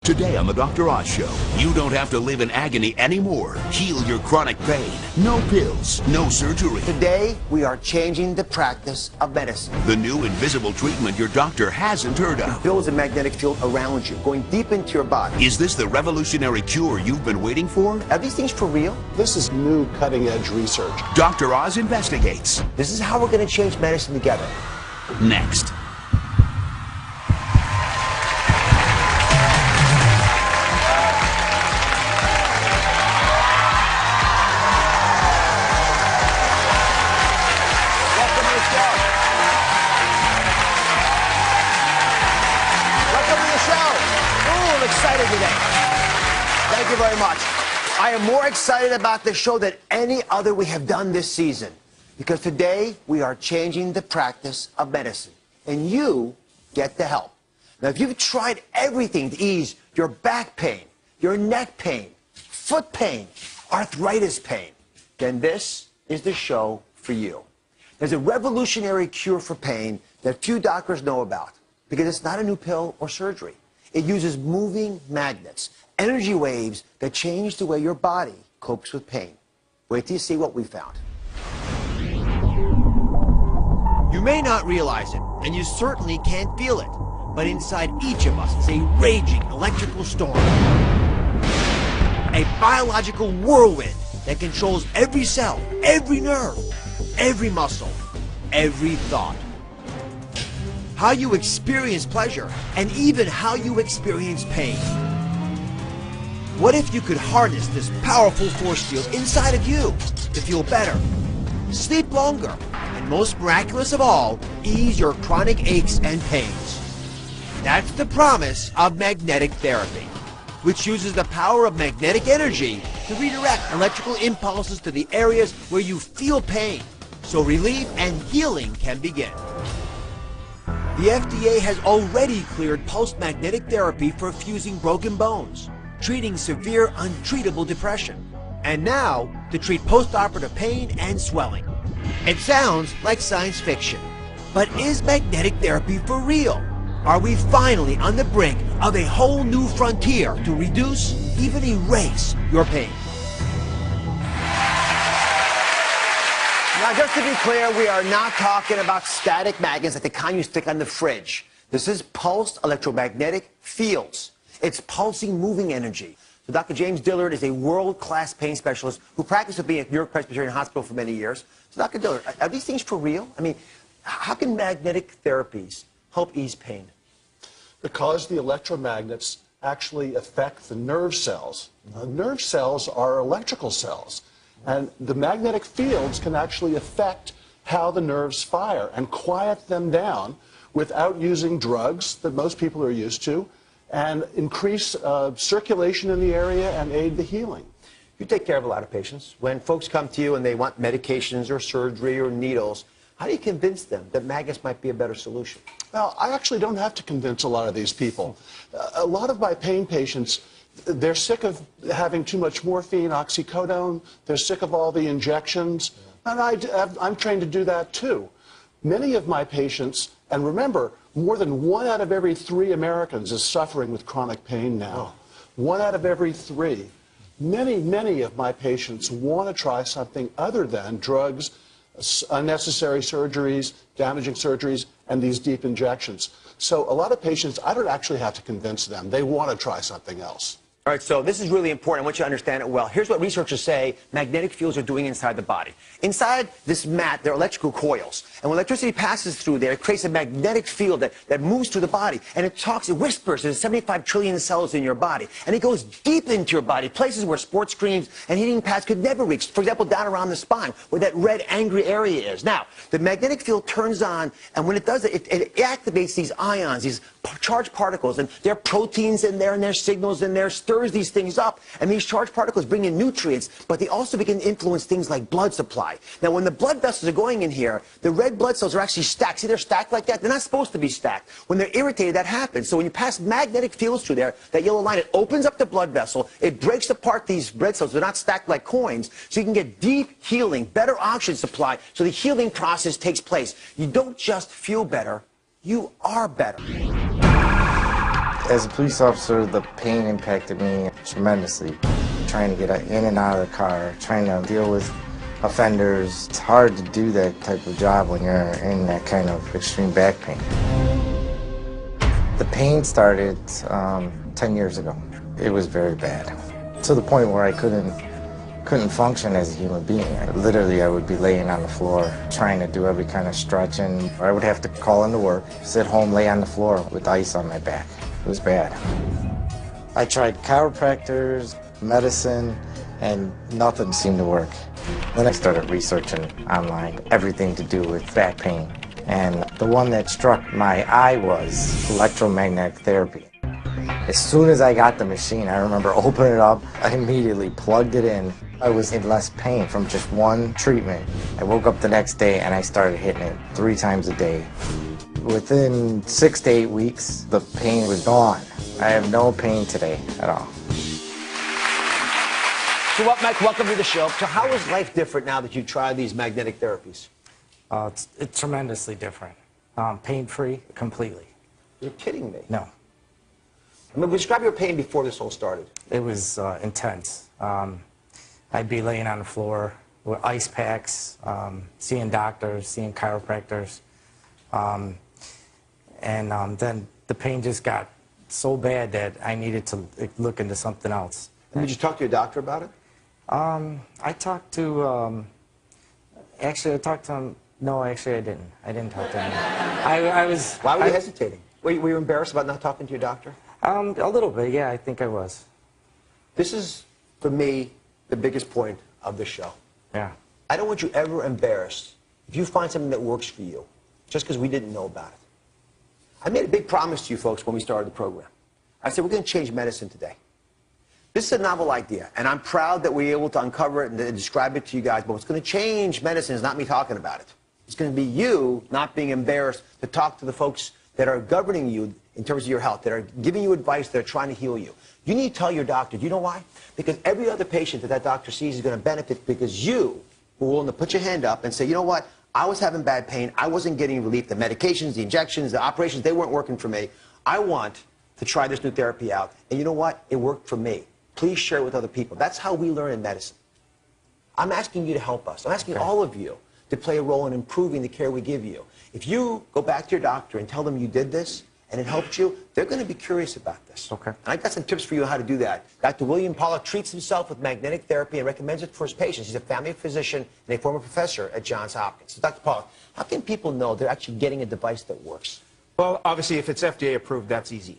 Today on the Dr. Oz Show, you don't have to live in agony anymore. Heal your chronic pain. No pills, no surgery. Today, we are changing the practice of medicine. The new invisible treatment your doctor hasn't heard of. It builds a magnetic field around you, going deep into your body. Is this the revolutionary cure you've been waiting for? Are these things for real? This is new cutting-edge research. Dr. Oz investigates. This is how we're going to change medicine together. Next. Thank you very much. I am more excited about this show than any other we have done this season, because today we are changing the practice of medicine, and you get the help. Now, if you've tried everything to ease your back pain, your neck pain, foot pain, arthritis pain, then this is the show for you. There's a revolutionary cure for pain that few doctors know about, because it's not a new pill or surgery. It uses moving magnets, energy waves that change the way your body copes with pain. Wait till you see what we found. You may not realize it, and you certainly can't feel it, but inside each of us is a raging electrical storm. A biological whirlwind that controls every cell, every nerve, every muscle, every thought. How you experience pleasure, and even how you experience pain. What if you could harness this powerful force field inside of you to feel better, sleep longer, and most miraculous of all, ease your chronic aches and pains? That's the promise of magnetic therapy, which uses the power of magnetic energy to redirect electrical impulses to the areas where you feel pain, so relief and healing can begin. The FDA has already cleared pulsed magnetic therapy for fusing broken bones, treating severe untreatable depression, and now to treat post-operative pain and swelling. It sounds like science fiction, but is magnetic therapy for real? Are we finally on the brink of a whole new frontier to reduce, even erase, your pain? Now, just to be clear, we are not talking about static magnets like the kind you stick on the fridge. This is pulsed electromagnetic fields. It's pulsing, moving energy. So Dr. James Dillard is a world-class pain specialist who practiced with me at New York Presbyterian Hospital for many years. So Dr. Dillard, are these things for real? I mean, how can magnetic therapies help ease pain? Because the electromagnets actually affect the nerve cells. Nerve cells are electrical cells. And the magnetic fields can actually affect how the nerves fire and quiet them down without using drugs that most people are used to, and increase circulation in the area and aid the healing. You take care of a lot of patients. When folks come to you and they want medications or surgery or needles, how do you convince them that magnets might be a better solution? Well, I actually don't have to convince a lot of these people. A lot of my pain patients, they're sick of having too much morphine, oxycodone. They're sick of all the injections. And I'm trained to do that too. Many of my patients, and remember, more than 1 out of every 3 Americans is suffering with chronic pain now. 1 out of every 3. Many of my patients want to try something other than drugs, unnecessary surgeries, damaging surgeries, and these deep injections. So a lot of patients, I don't actually have to convince them. They want to try something else. All right, so this is really important. I want you to understand it well. Here's what researchers say magnetic fields are doing inside the body. Inside this mat, there are electrical coils. And when electricity passes through there, it creates a magnetic field that moves through the body. And it whispers. There's 75 trillion cells in your body. And it goes deep into your body, places where sports screens and heating pads could never reach. For example, down around the spine, where that red, angry area is. Now, the magnetic field turns on, and when it does it, it activates these ions, these charged particles. And there are proteins in there, and there's signals in there, stirs these things up, and these charged particles bring in nutrients, but they also begin to influence things like blood supply. Now, when the blood vessels are going in here, the red blood cells are actually stacked. See, they're stacked like that? They're not supposed to be stacked. When they're irritated, that happens. So when you pass magnetic fields through there, that yellow line, it opens up the blood vessel, it breaks apart these red cells. They're not stacked like coins, so you can get deep healing, better oxygen supply, so the healing process takes place. You don't just feel better, you are better. As a police officer, the pain impacted me tremendously. Trying to get in and out of the car, trying to deal with offenders. It's hard to do that type of job when you're in that kind of extreme back pain. The pain started 10 years ago. It was very bad, to the point where I couldn't function as a human being. Literally, I would be laying on the floor, trying to do every kind of stretching. I would have to call into work, sit home, lay on the floor with ice on my back. It was bad. I tried chiropractors, medicine, and nothing seemed to work. Then I started researching online everything to do with back pain. And the one that struck my eye was electromagnetic therapy. As soon as I got the machine, I remember opening it up, I immediately plugged it in. I was in less pain from just one treatment. I woke up the next day and I started hitting it 3 times a day. Within 6 to 8 weeks, the pain was gone. I have no pain today at all. So, Mike, welcome to the show. So how is life different now that you've tried these magnetic therapies? It's tremendously different. Pain-free, completely. You're kidding me. No. I mean, describe your pain before this all started. It was intense. I'd be laying on the floor with ice packs, seeing doctors, seeing chiropractors. And then the pain just got so bad that I needed to look into something else. And did you talk to your doctor about it? I talked to, actually I talked to him, no, actually I didn't. I didn't talk to him. I was... Why were you hesitating? Were you embarrassed about not talking to your doctor? A little bit, yeah, I think I was. This is, for me, the biggest point of the show. Yeah. I don't want you ever embarrassed if you find something that works for you, just because we didn't know about it. I made a big promise to you folks when we started the program. I said, we're going to change medicine today. This is a novel idea, and I'm proud that we're able to uncover it and describe it to you guys, but what's going to change medicine is not me talking about it. It's going to be you not being embarrassed to talk to the folks that are governing you in terms of your health, that are giving you advice, that are trying to heal you. You need to tell your doctor. Do you know why? Because every other patient that doctor sees is going to benefit because you were willing to put your hand up and say, you know what? I was having bad pain. I wasn't getting relief. The medications, the injections, the operations, they weren't working for me. I want to try this new therapy out. And you know what? It worked for me. Please share it with other people. That's how we learn in medicine. I'm asking you to help us. I'm asking all of you to play a role in improving the care we give you. If you go back to your doctor and tell them you did this and it helped you, they're going to be curious about this. Okay. And I've got some tips for you on how to do that. Dr. William Pollack treats himself with magnetic therapy and recommends it for his patients. He's a family physician and a former professor at Johns Hopkins. So, Dr. Pollack, how can people know they're actually getting a device that works? Well, obviously, if it's FDA approved, that's easy,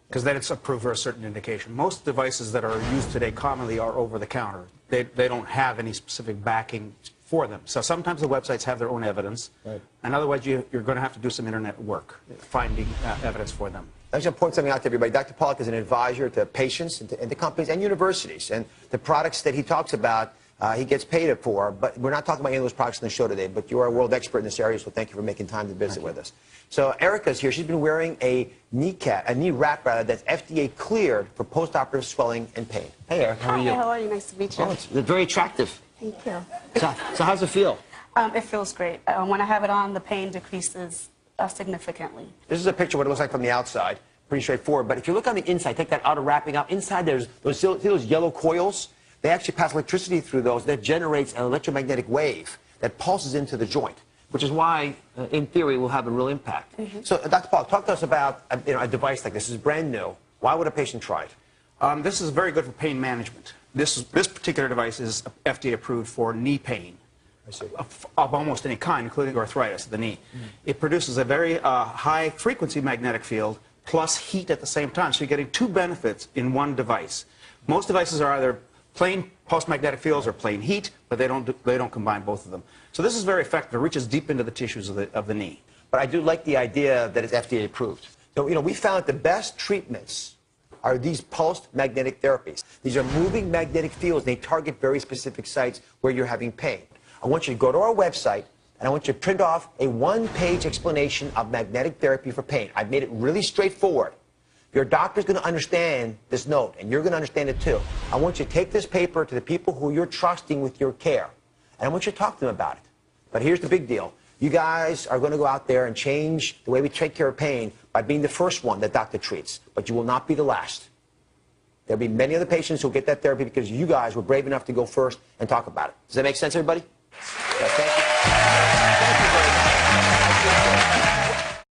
because then it's approved for a certain indication. Most devices that are used today commonly are over-the-counter. They don't have any specific backing for them. So sometimes the websites have their own evidence, right, and otherwise you're going to have to do some internet work finding evidence for them. I'm just going to point something out to everybody. Dr. Pollack is an advisor to patients and to companies and universities. And the products that he talks about, he gets paid for. But we're not talking about any of those products in the show today. But you are a world expert in this area, so thank you for making time to visit with us. So Erica's here. She's been wearing a knee wrap that's FDA cleared for postoperative swelling and pain. Hey, Erica, how are you? Hi, how are you? Nice to meet you. Oh, it's very attractive. Thank you. So how does it feel? It feels great. When I have it on, the pain decreases significantly. This is a picture of what it looks like from the outside. Pretty straightforward. But if you look on the inside, take that outer wrapping out. Inside, there's those yellow coils. They actually pass electricity through those. That generates an electromagnetic wave that pulses into the joint, which is why, in theory, will have a real impact. So, Dr. Pollack, talk to us about a device like this. This is brand new. Why would a patient try it? This is very good for pain management. This particular device is FDA approved for knee pain of almost any kind, including arthritis of the knee. It produces a very high-frequency magnetic field plus heat at the same time, so you're getting 2 benefits in one device. Most devices are either plain pulse-magnetic fields or plain heat, but they don't combine both of them. So this is very effective. It reaches deep into the tissues of the knee. But I do like the idea that it's FDA approved. So, we found the best treatments are these pulsed magnetic therapies. These are moving magnetic fields. They target very specific sites where you're having pain. I want you to go to our website, and I want you to print off a 1-page explanation of magnetic therapy for pain. I've made it really straightforward. Your doctor's going to understand this note, and you're going to understand it too. I want you to take this paper to the people who you're trusting with your care, and I want you to talk to them about it. But here's the big deal. You guys are going to go out there and change the way we take care of pain by being the first one that doctor treats. But you will not be the last. There'll be many other patients who will get that therapy because you guys were brave enough to go first and talk about it. Does that make sense, everybody? Okay, thank you.